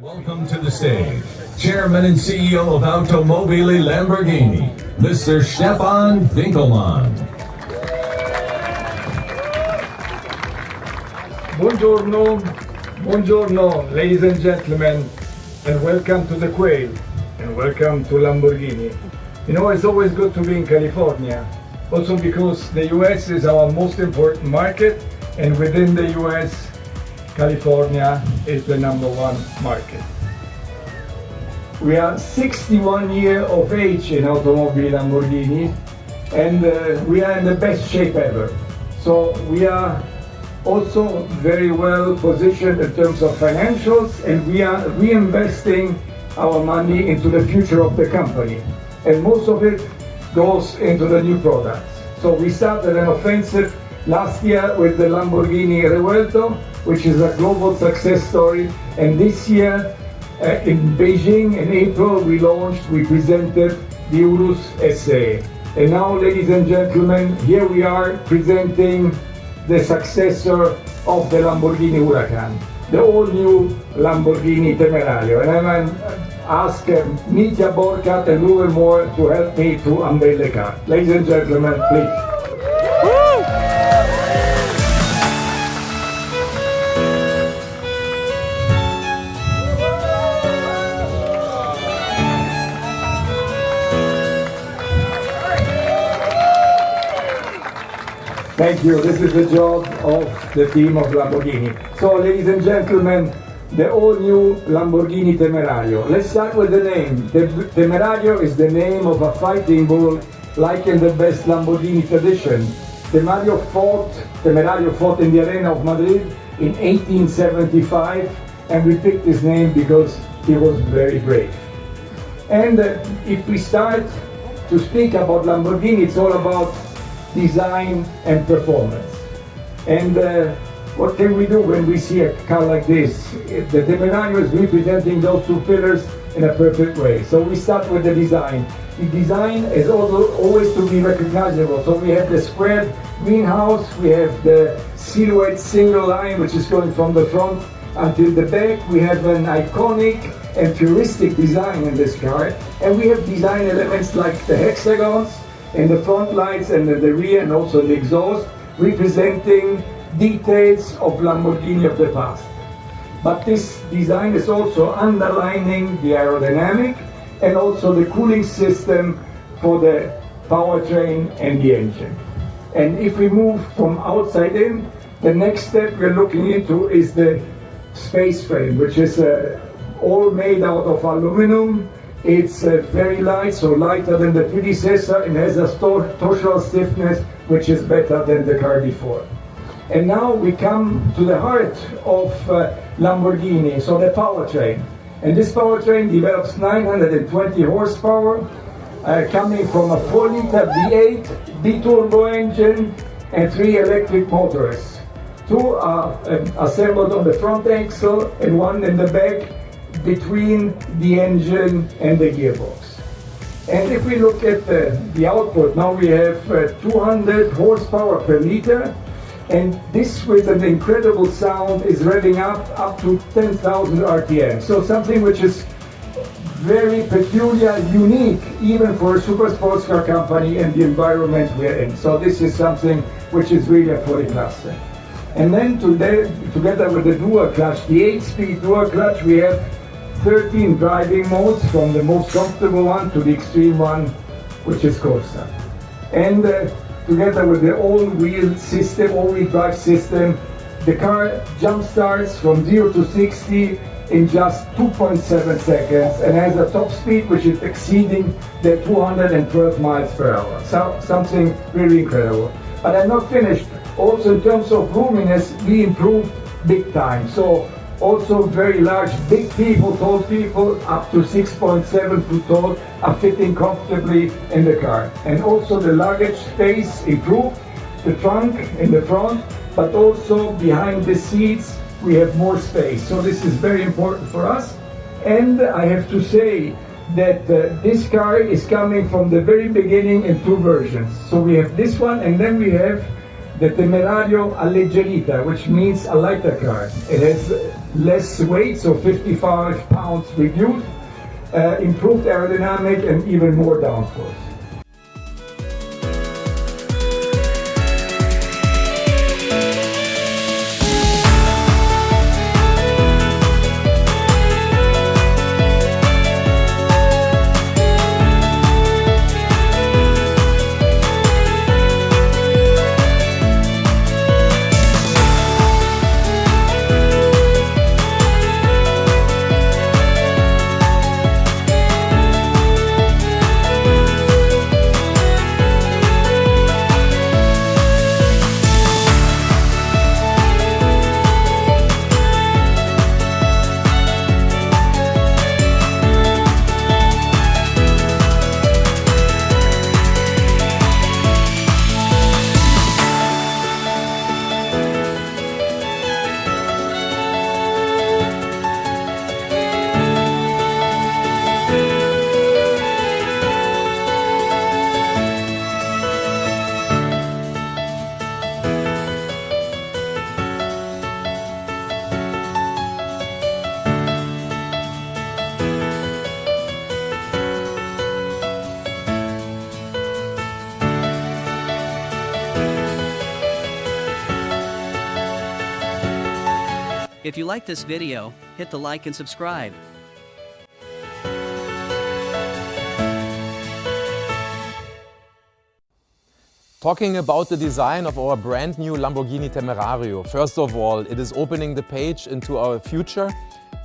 Welcome to the stage, Chairman and CEO of Automobili Lamborghini, Mr. Stefan Winkelmann. Buongiorno, ladies and gentlemen, and welcome to the Quail, and welcome to Lamborghini. You know, it's always good to be in California, also because the US is our most important market, and within the US, California is the #1 market. We are 61 years of age in Automobili Lamborghini, and we are in the best shape ever. So we are also very well positioned in terms of financials, and we are reinvesting our money into the future of the company. And most of it goes into the new products. So we started an offensive last year with the Lamborghini Revuelto, which is a global success story. And this year in Beijing in April we presented the Urus SA. And now, ladies and gentlemen, here we are presenting the successor of the Lamborghini Huracan, the all-new Lamborghini Temerario. And I'm going to ask Mitya Borkat and Ruben Moore to help me to unveil the car. Ladies and gentlemen, please. Thank you. This is the job of the team of Lamborghini. So, ladies and gentlemen, the all-new Lamborghini Temerario. Let's start with the name. The Temerario is the name of a fighting bull, like in the best Lamborghini tradition. Temerario fought in the Arena of Madrid in 1875, and we picked his name because he was very brave. And if we start to speak about Lamborghini, it's all about design and performance. And what can we do when we see a car like this? The Temerario is representing those two pillars in a perfect way. So we start with the design. The design is also always to be recognizable. So we have the squared greenhouse, we have the silhouette single line, which is going from the front until the back. We have an iconic and futuristic design in this car. And we have design elements like the hexagons, and the front lights and the rear and also the exhaust, representing details of Lamborghini of the past. But this design is also underlining the aerodynamic and also the cooling system for the powertrain and the engine. And if we move from outside in, the next step we're looking into is the space frame, which is all made out of aluminum. It's very light, so lighter than the predecessor, and has a torsional stiffness which is better than the car before. And now we come to the heart of Lamborghini, so the powertrain. And this powertrain develops 920 horsepower, coming from a 4-liter V8 biturbo engine and 3 electric motors. 2 are assembled on the front axle and 1 in the back, between the engine and the gearbox. And if we look at the output, now we have 200 horsepower per liter, and this with an incredible sound is revving up to 10,000 RPM. So something which is very peculiar, unique, even for a super sports car company and the environment we're in. So this is something which is really a 40 class. And then together with the dual clutch, the 8-speed dual clutch, we have 13 driving modes, from the most comfortable one to the extreme one, which is Corsa. And together with the all-wheel drive system, the car jump starts from 0 to 60 in just 2.7 seconds and has a top speed which is exceeding the 212 miles per hour. So something really incredible. But I'm not finished. Also in terms of roominess, we improved big time. So also very large, big people, tall people, up to 6.7 feet tall, are fitting comfortably in the car. And also the luggage space improved, the trunk in the front, but also behind the seats we have more space. So this is very important for us. And I have to say that this car is coming from the very beginning in 2 versions. So we have this one, and then we have the Temerario Alleggerita, which means a lighter car. It has less weight, so 55 pounds reduced, improved aerodynamic and even more downforce. If you like this video, hit the like and subscribe. Talking about the design of our brand new Lamborghini Temerario, first of all, it is opening the page into our future.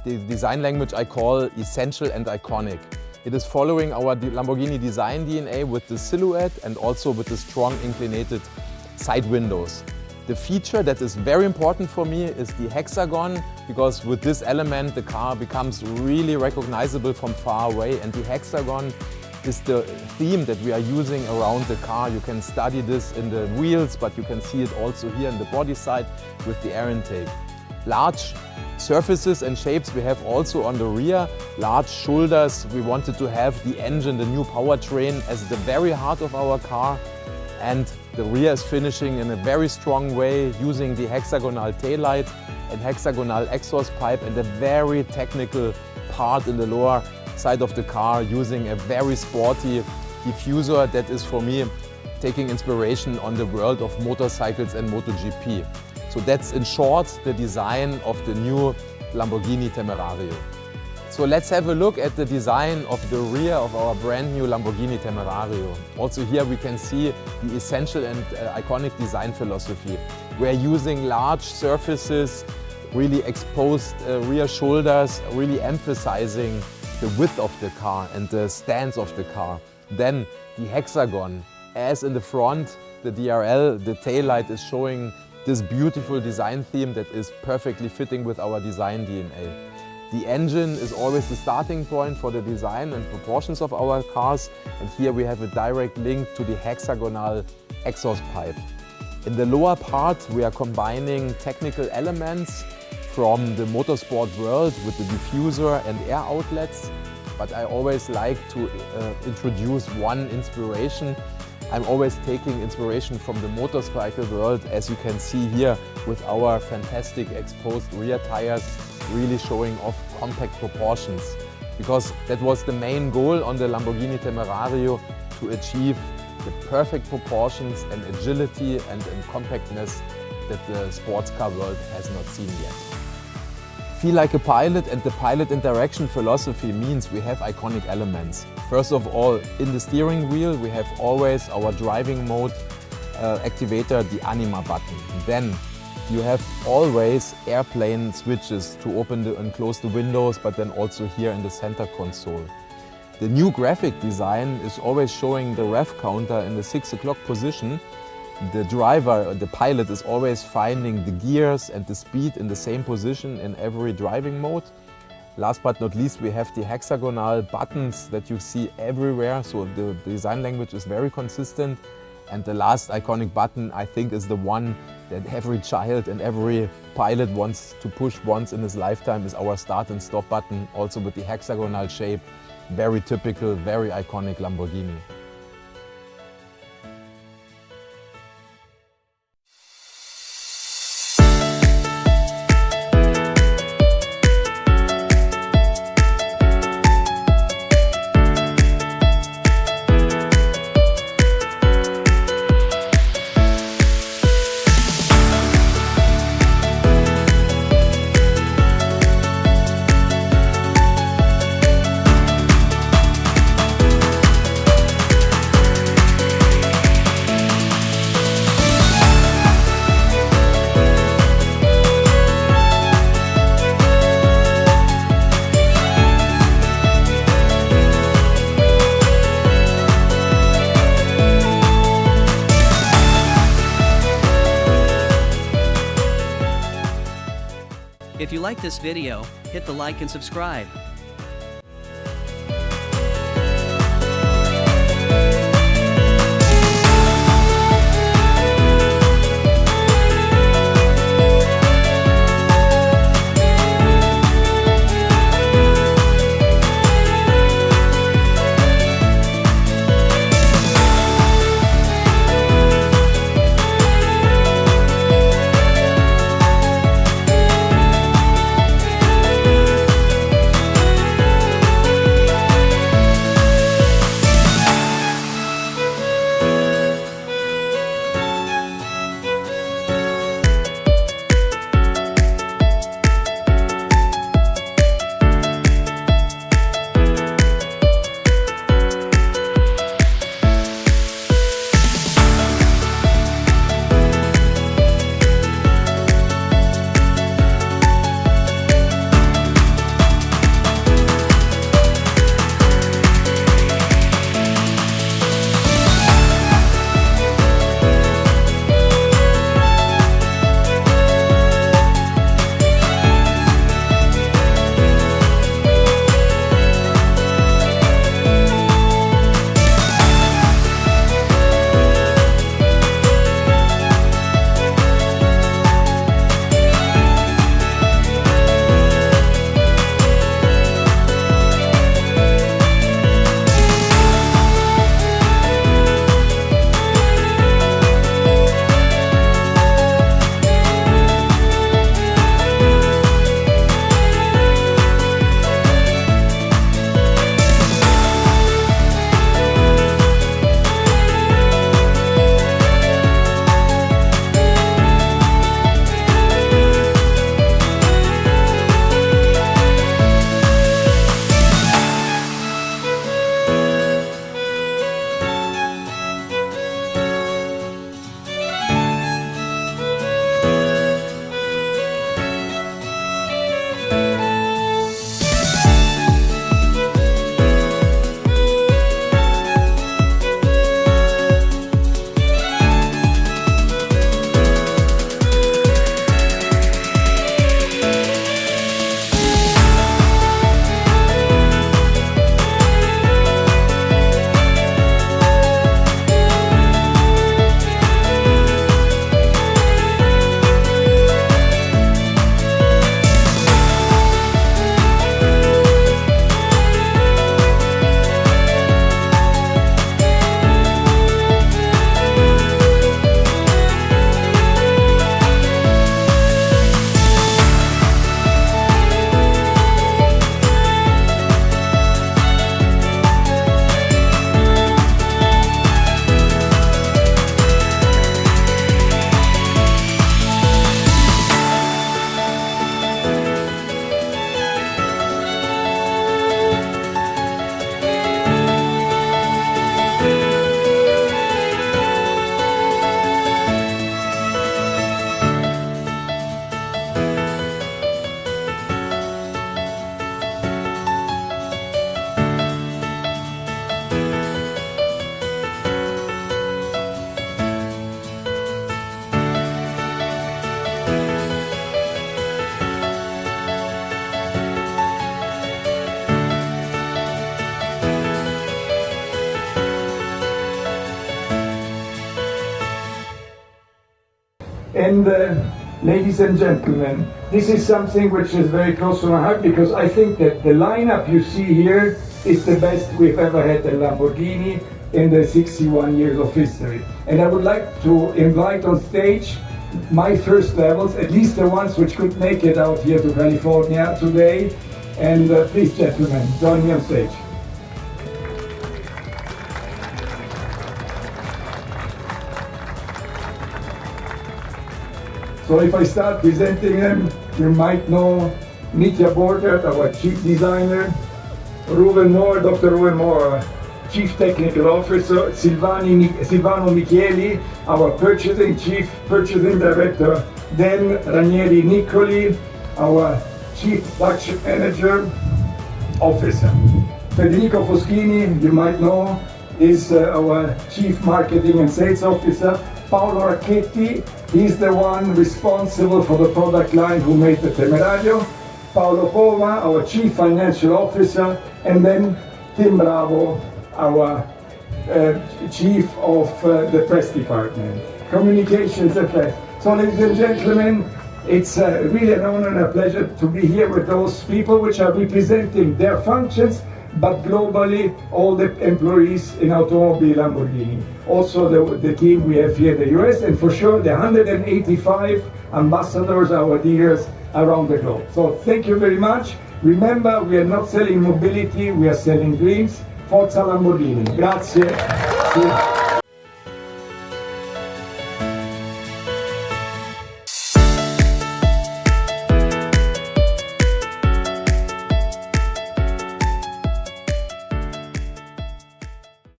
The design language I call essential and iconic. It is following our Lamborghini design DNA with the silhouette and also with the strong inclinated side windows. The feature that is very important for me is the hexagon, because with this element the car becomes really recognizable from far away, and the hexagon is the theme that we are using around the car. You can study this in the wheels, but you can see it also here in the body side with the air intake. Large surfaces and shapes we have also on the rear. Large shoulders, we wanted to have the engine, the new powertrain as the very heart of our car. And the rear is finishing in a very strong way using the hexagonal taillight and hexagonal exhaust pipe, and a very technical part in the lower side of the car using a very sporty diffuser that is for me taking inspiration on the world of motorcycles and MotoGP. So that's in short the design of the new Lamborghini Temerario. So let's have a look at the design of the rear of our brand new Lamborghini Temerario. Also here we can see the essential and iconic design philosophy. We're using large surfaces, really exposed rear shoulders, really emphasizing the width of the car and the stance of the car. Then the hexagon, as in the front, the DRL, the taillight is showing this beautiful design theme that is perfectly fitting with our design DNA. The engine is always the starting point for the design and proportions of our cars, and here we have a direct link to the hexagonal exhaust pipe. In the lower part we are combining technical elements from the motorsport world with the diffuser and air outlets, but I always like to introduce one inspiration. I'm always taking inspiration from the motorcycle world, as you can see here with our fantastic exposed rear tires, really showing off compact proportions, because that was the main goal on the Lamborghini Temerario, to achieve the perfect proportions and agility and compactness that the sports car world has not seen yet. Feel like a pilot, and the pilot interaction philosophy means we have iconic elements. First of all, in the steering wheel we have always our driving mode activator, the Anima button. Then you have always airplane switches to open and close the windows, but then also here in the center console. The new graphic design is always showing the rev counter in the 6 o'clock position. The driver, the pilot, is always finding the gears and the speed in the same position in every driving mode. Last but not least, we have the hexagonal buttons that you see everywhere, so the design language is very consistent. And the last iconic button, I think, is the one that every child and every pilot wants to push once in his lifetime, is our start and stop button, also with the hexagonal shape. Very typical, very iconic Lamborghini. like this video, hit the like and subscribe. And ladies and gentlemen, this is something which is very close to my heart because I think that the lineup you see here is the best we've ever had at Lamborghini in the 61 years of history. And I would like to invite on stage my first levels, at least the ones which could make it out here to California today. And please, gentlemen, join me on stage. So if I start presenting them, you might know Mitja Borgert, our chief designer, Dr. Ruben Moore, our chief technical officer, Silvano Micheli, our purchasing director, then Ranieri Nicoli, our chief production manager officer. Federico Foschini, you might know, is our chief marketing and sales officer. Paolo Racchetti, he's the one responsible for the product line who made the Temerario. Paolo Poma, our Chief Financial Officer, and then Tim Bravo, our Chief of the Press Department, Communications and Press. So ladies and gentlemen, it's really an honor and a pleasure to be here with those people which are representing their functions, but globally all the employees in Automobile Lamborghini. Also the team we have here in the US, and for sure the 185 ambassadors, our dealers around the globe. So thank you very much. Remember, we are not selling mobility, we are selling dreams. Forza Lamborghini. Grazie.